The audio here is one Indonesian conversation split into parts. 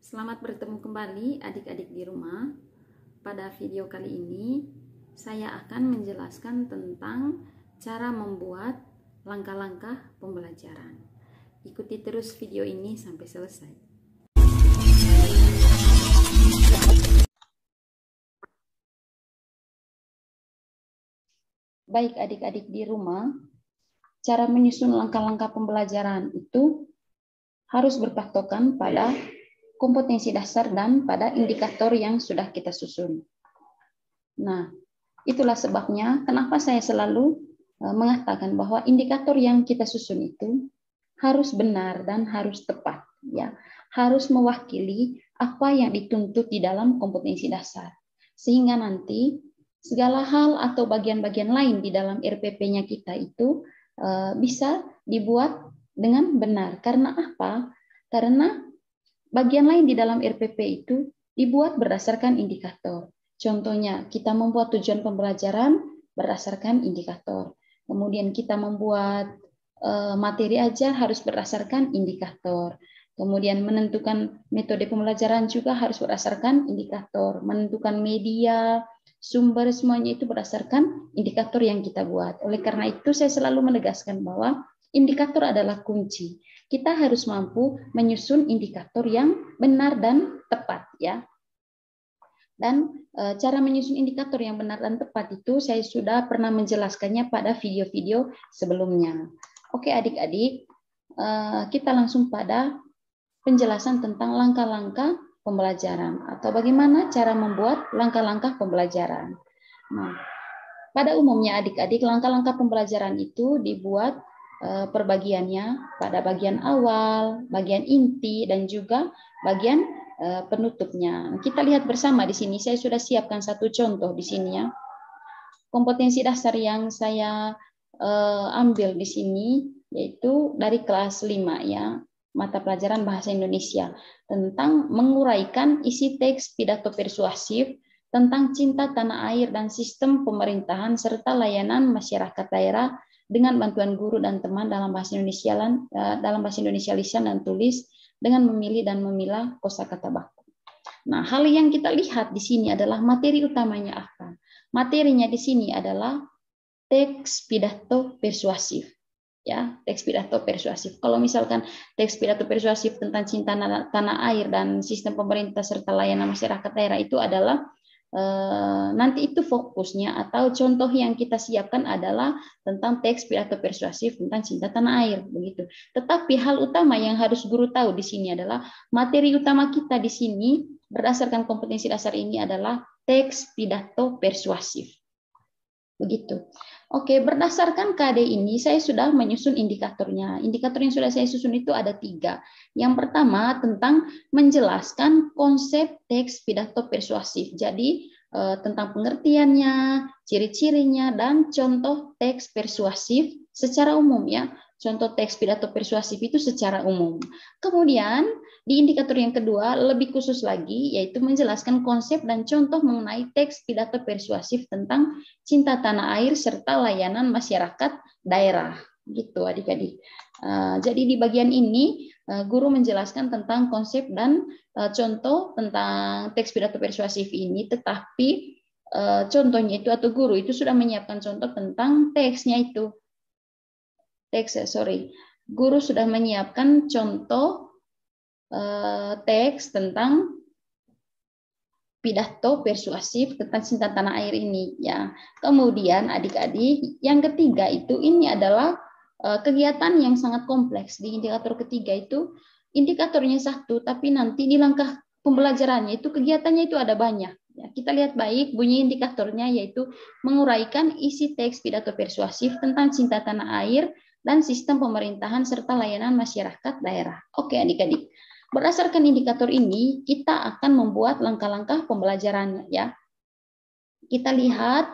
Selamat bertemu kembali adik-adik di rumah. Pada video kali ini, saya akan menjelaskan tentang cara membuat langkah-langkah pembelajaran. Ikuti terus video ini sampai selesai. Baik adik-adik di rumah, cara menyusun langkah-langkah pembelajaran itu harus berpatokan pada kompetensi dasar dan pada indikator yang sudah kita susun. Nah, itulah sebabnya kenapa saya selalu mengatakan bahwa indikator yang kita susun itu harus benar dan harus tepat, ya. Harus mewakili apa yang dituntut di dalam kompetensi dasar. Sehingga nanti segala hal atau bagian-bagian lain di dalam RPP-nya kita itu bisa dibuat dengan benar. Karena apa? Karena bagian lain di dalam RPP itu dibuat berdasarkan indikator. Contohnya, kita membuat tujuan pembelajaran berdasarkan indikator. Kemudian kita membuat materi ajar harus berdasarkan indikator. Kemudian menentukan metode pembelajaran juga harus berdasarkan indikator. Menentukan media, sumber, semuanya itu berdasarkan indikator yang kita buat. Oleh karena itu, saya selalu menegaskan bahwa indikator adalah kunci. Kita harus mampu menyusun indikator yang benar dan tepat, ya. Dan cara menyusun indikator yang benar dan tepat itu saya sudah pernah menjelaskannya pada video-video sebelumnya. Oke adik-adik, kita langsung pada penjelasan tentang langkah-langkah pembelajaran atau bagaimana cara membuat langkah-langkah pembelajaran. Nah, pada umumnya adik-adik langkah-langkah pembelajaran itu dibuat perbagiannya pada bagian awal, bagian inti, dan juga bagian penutupnya. Kita lihat bersama di sini. Saya sudah siapkan satu contoh di sini, ya. Kompetensi dasar yang saya ambil di sini yaitu dari kelas 5, ya, mata pelajaran bahasa Indonesia, tentang menguraikan isi teks pidato persuasif tentang cinta tanah air dan sistem pemerintahan serta layanan masyarakat daerah dengan bantuan guru dan teman dalam bahasa Indonesia lisan dan tulis dengan memilih dan memilah kosakata baku. Nah, hal yang kita lihat di sini adalah materi utamanya apa? Materinya di sini adalah teks pidato persuasif. Ya, teks pidato persuasif. Kalau misalkan teks pidato persuasif tentang cinta tanah air dan sistem pemerintah serta layanan masyarakat daerah itu adalah nanti itu fokusnya atau contoh yang kita siapkan adalah tentang teks pidato persuasif tentang cinta tanah air, begitu. Tetapi hal utama yang harus guru tahu di sini adalah materi utama kita di sini berdasarkan kompetensi dasar ini adalah teks pidato persuasif. Begitu. Oke, berdasarkan KD ini saya sudah menyusun indikatornya. Indikator yang sudah saya susun itu ada 3. Yang pertama tentang menjelaskan konsep teks pidato persuasif. Jadi tentang pengertiannya, ciri-cirinya, dan contoh teks persuasif secara umum, ya. Contoh teks pidato persuasif itu secara umum. Kemudian di indikator yang kedua lebih khusus lagi, yaitu menjelaskan konsep dan contoh mengenai teks pidato persuasif tentang cinta tanah air serta layanan masyarakat daerah. Gitu adik-adik. Jadi di bagian ini guru menjelaskan tentang konsep dan contoh tentang teks pidato persuasif ini, tetapi contohnya itu atau guru itu sudah menyiapkan contoh tentang teksnya itu. Guru sudah menyiapkan contoh teks tentang pidato persuasif tentang cinta tanah air ini, ya. Kemudian adik-adik yang ketiga itu ini adalah kegiatan yang sangat kompleks. Di indikator ketiga itu indikatornya satu, tapi nanti di langkah pembelajarannya itu kegiatannya itu ada banyak. Ya, kita lihat baik bunyi indikatornya, yaitu menguraikan isi teks pidato persuasif tentang cinta tanah air dan sistem pemerintahan serta layanan masyarakat daerah. Oke adik-adik. Berdasarkan indikator ini, kita akan membuat langkah-langkah pembelajarannya, ya. Kita lihat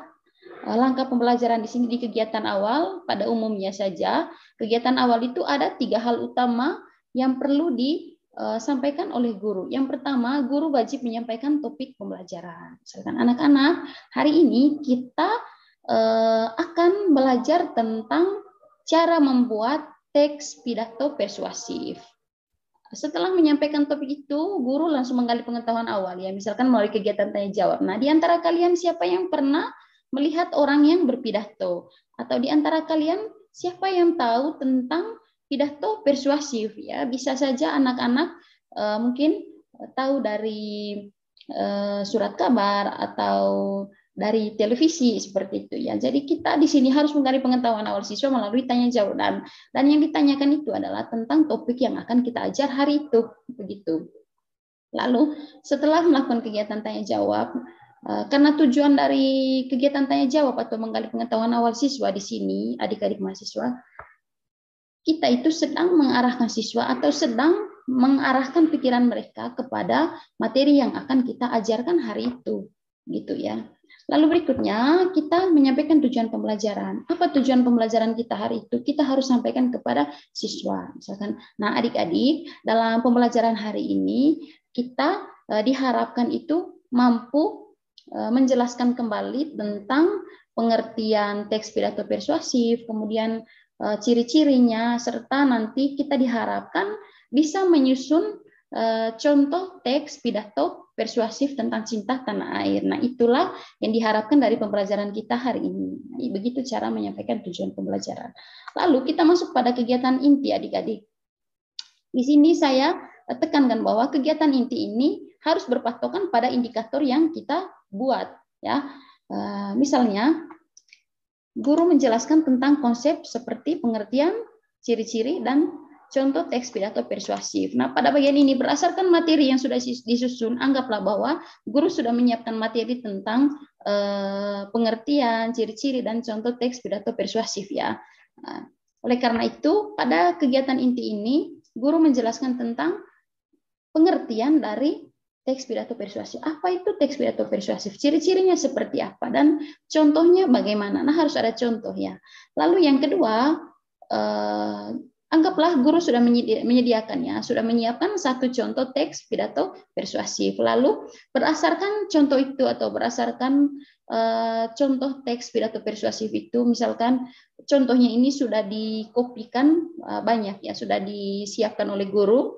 langkah pembelajaran di sini di kegiatan awal. Pada umumnya saja, kegiatan awal itu ada 3 hal utama yang perlu disampaikan oleh guru. Yang pertama, guru wajib menyampaikan topik pembelajaran. Misalkan anak-anak, hari ini kita akan belajar tentang cara membuat teks pidato persuasif. Setelah menyampaikan topik itu, guru langsung menggali pengetahuan awal ya, misalkan melalui kegiatan tanya jawab. Nah, di antara kalian siapa yang pernah melihat orang yang berpidato? Atau di antara kalian siapa yang tahu tentang pidato persuasif ya? Bisa saja anak-anak mungkin tahu dari surat kabar atau dari televisi seperti itu ya. Jadi kita di sini harus menggali pengetahuan awal siswa melalui tanya jawab, dan yang ditanyakan itu adalah tentang topik yang akan kita ajar hari itu begitu. Lalu setelah melakukan kegiatan tanya jawab, karena tujuan dari kegiatan tanya jawab atau menggali pengetahuan awal siswa di sini, adik-adik mahasiswa, kita itu sedang mengarahkan siswa atau sedang mengarahkan pikiran mereka kepada materi yang akan kita ajarkan hari itu, gitu ya. Lalu berikutnya kita menyampaikan tujuan pembelajaran. Apa tujuan pembelajaran kita hari itu? Kita harus sampaikan kepada siswa. Misalkan, nah adik-adik dalam pembelajaran hari ini kita diharapkan itu mampu menjelaskan kembali tentang pengertian teks pidato persuasif, kemudian ciri-cirinya, serta nanti kita diharapkan bisa menyusun contoh teks pidato persuasif tentang cinta tanah air. Nah, itulah yang diharapkan dari pembelajaran kita hari ini. Begitu cara menyampaikan tujuan pembelajaran. Lalu kita masuk pada kegiatan inti adik-adik. Di sini saya tekankan bahwa kegiatan inti ini harus berpatokan pada indikator yang kita buat. Ya, misalnya guru menjelaskan tentang konsep seperti pengertian, ciri-ciri, dan contoh teks pidato persuasif. Nah, pada bagian ini berdasarkan materi yang sudah disusun, anggaplah bahwa guru sudah menyiapkan materi tentang pengertian, ciri-ciri, dan contoh teks pidato persuasif ya. Nah, oleh karena itu, pada kegiatan inti ini, guru menjelaskan tentang pengertian dari teks pidato persuasif. Apa itu teks pidato persuasif? Ciri-cirinya seperti apa? Dan contohnya bagaimana? Nah, harus ada contoh ya. Lalu yang kedua, anggaplah guru sudah menyediakannya, sudah menyiapkan satu contoh teks pidato persuasif. Lalu berdasarkan contoh itu atau berdasarkan contoh teks pidato persuasif itu, misalkan contohnya ini sudah dikopikan banyak ya, sudah disiapkan oleh guru,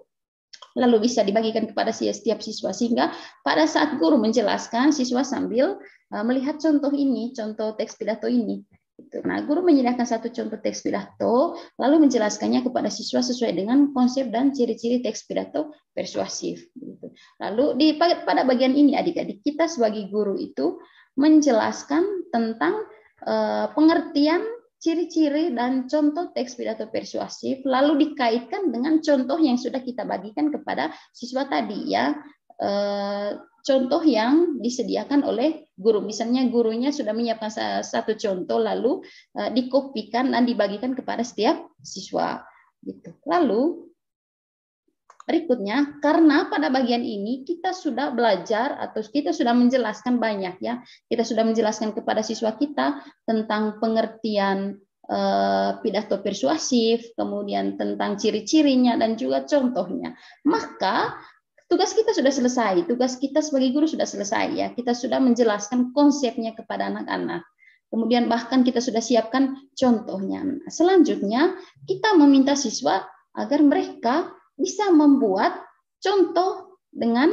lalu bisa dibagikan kepada setiap siswa, sehingga pada saat guru menjelaskan, siswa sambil melihat contoh ini, contoh teks pidato ini. Nah, guru menyediakan satu contoh teks pidato, lalu menjelaskannya kepada siswa sesuai dengan konsep dan ciri-ciri teks pidato persuasif. Lalu pada bagian ini adik-adik, kita sebagai guru itu menjelaskan tentang pengertian, ciri-ciri, dan contoh teks pidato persuasif, lalu dikaitkan dengan contoh yang sudah kita bagikan kepada siswa tadi ya. Contoh yang disediakan oleh guru. Misalnya gurunya sudah menyiapkan satu contoh, lalu dikopikan dan dibagikan kepada setiap siswa. Gitu. Lalu berikutnya, karena pada bagian ini kita sudah belajar atau kita sudah menjelaskan banyak ya, kita sudah menjelaskan kepada siswa kita tentang pengertian pidato persuasif, kemudian tentang ciri-cirinya dan juga contohnya. Maka tugas kita sudah selesai, tugas kita sebagai guru sudah selesai ya. Kita sudah menjelaskan konsepnya kepada anak-anak. Kemudian bahkan kita sudah siapkan contohnya. Nah, selanjutnya kita meminta siswa agar mereka bisa membuat contoh dengan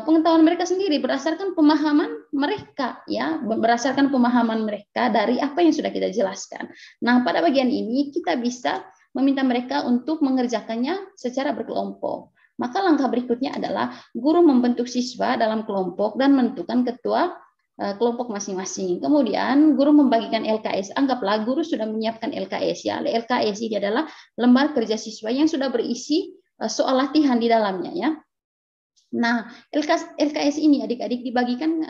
pengetahuan mereka sendiri berdasarkan pemahaman mereka ya, berdasarkan pemahaman mereka dari apa yang sudah kita jelaskan. Nah, pada bagian ini kita bisa meminta mereka untuk mengerjakannya secara berkelompok. Maka langkah berikutnya adalah guru membentuk siswa dalam kelompok dan menentukan ketua kelompok masing-masing. Kemudian guru membagikan LKS. Anggaplah guru sudah menyiapkan LKS ya. LKS ini adalah lembar kerja siswa yang sudah berisi soal latihan di dalamnya ya. Nah, LKS ini adik-adik dibagikan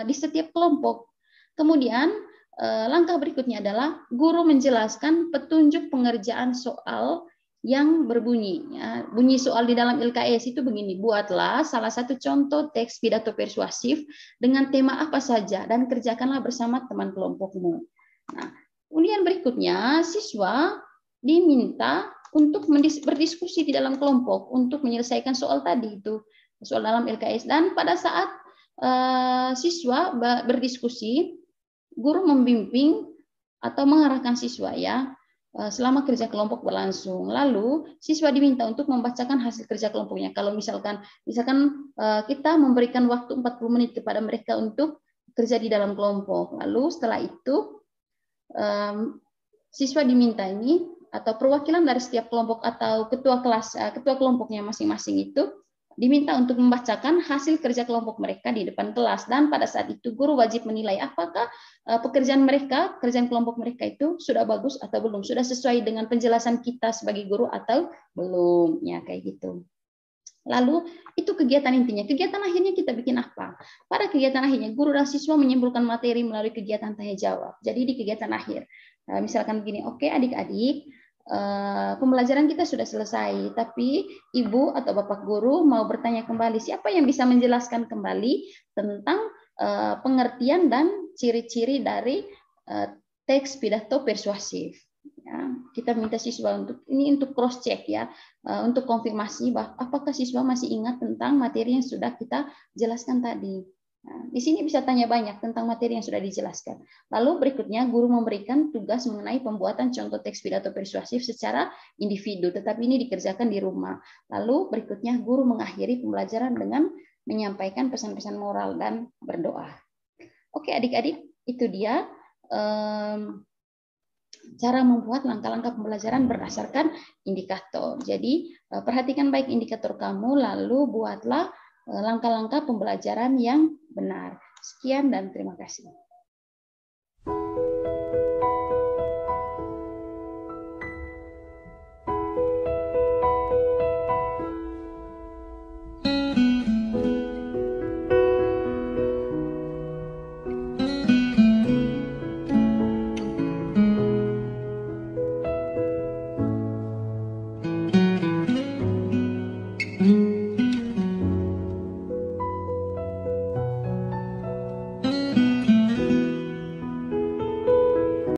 di setiap kelompok. Kemudian langkah berikutnya adalah guru menjelaskan petunjuk pengerjaan soal yang berbunyi. Ya. Bunyi soal di dalam LKS itu begini, buatlah salah satu contoh teks pidato persuasif dengan tema apa saja dan kerjakanlah bersama teman kelompokmu. Nah, kemudian berikutnya siswa diminta untuk berdiskusi di dalam kelompok untuk menyelesaikan soal tadi itu, soal dalam LKS. Dan pada saat siswa berdiskusi, guru membimbing atau mengarahkan siswa ya, selama kerja kelompok berlangsung. Lalu siswa diminta untuk membacakan hasil kerja kelompoknya. Kalau misalkan kita memberikan waktu 40 menit kepada mereka untuk kerja di dalam kelompok. Lalu setelah itu siswa diminta ini atau perwakilan dari setiap kelompok atau ketua kelas, ketua kelompoknya masing-masing itu diminta untuk membacakan hasil kerja kelompok mereka di depan kelas, dan pada saat itu guru wajib menilai apakah pekerjaan mereka, kerjaan kelompok mereka itu sudah bagus atau belum, sudah sesuai dengan penjelasan kita sebagai guru atau belum, ya kayak gitu. Lalu itu kegiatan intinya. Kegiatan akhirnya kita bikin apa? Pada kegiatan akhirnya guru dan siswa menyimpulkan materi melalui kegiatan tanya jawab. Jadi di kegiatan akhir, misalkan begini, oke adik-adik, pembelajaran kita sudah selesai, tapi ibu atau bapak guru mau bertanya kembali, siapa yang bisa menjelaskan kembali tentang pengertian dan ciri-ciri dari teks pidato persuasif. Ya, kita minta siswa untuk cross check ya, untuk konfirmasi bahwa apakah siswa masih ingat tentang materi yang sudah kita jelaskan tadi. Nah, di sini bisa tanya banyak tentang materi yang sudah dijelaskan. Lalu berikutnya guru memberikan tugas mengenai pembuatan contoh teks pidato persuasif secara individu, tetapi ini dikerjakan di rumah. Lalu berikutnya guru mengakhiri pembelajaran dengan menyampaikan pesan-pesan moral dan berdoa. Oke adik-adik, itu dia cara membuat langkah-langkah pembelajaran berdasarkan indikator. Jadi perhatikan baik indikator kamu, lalu buatlah langkah-langkah pembelajaran yang benar. Sekian dan terima kasih.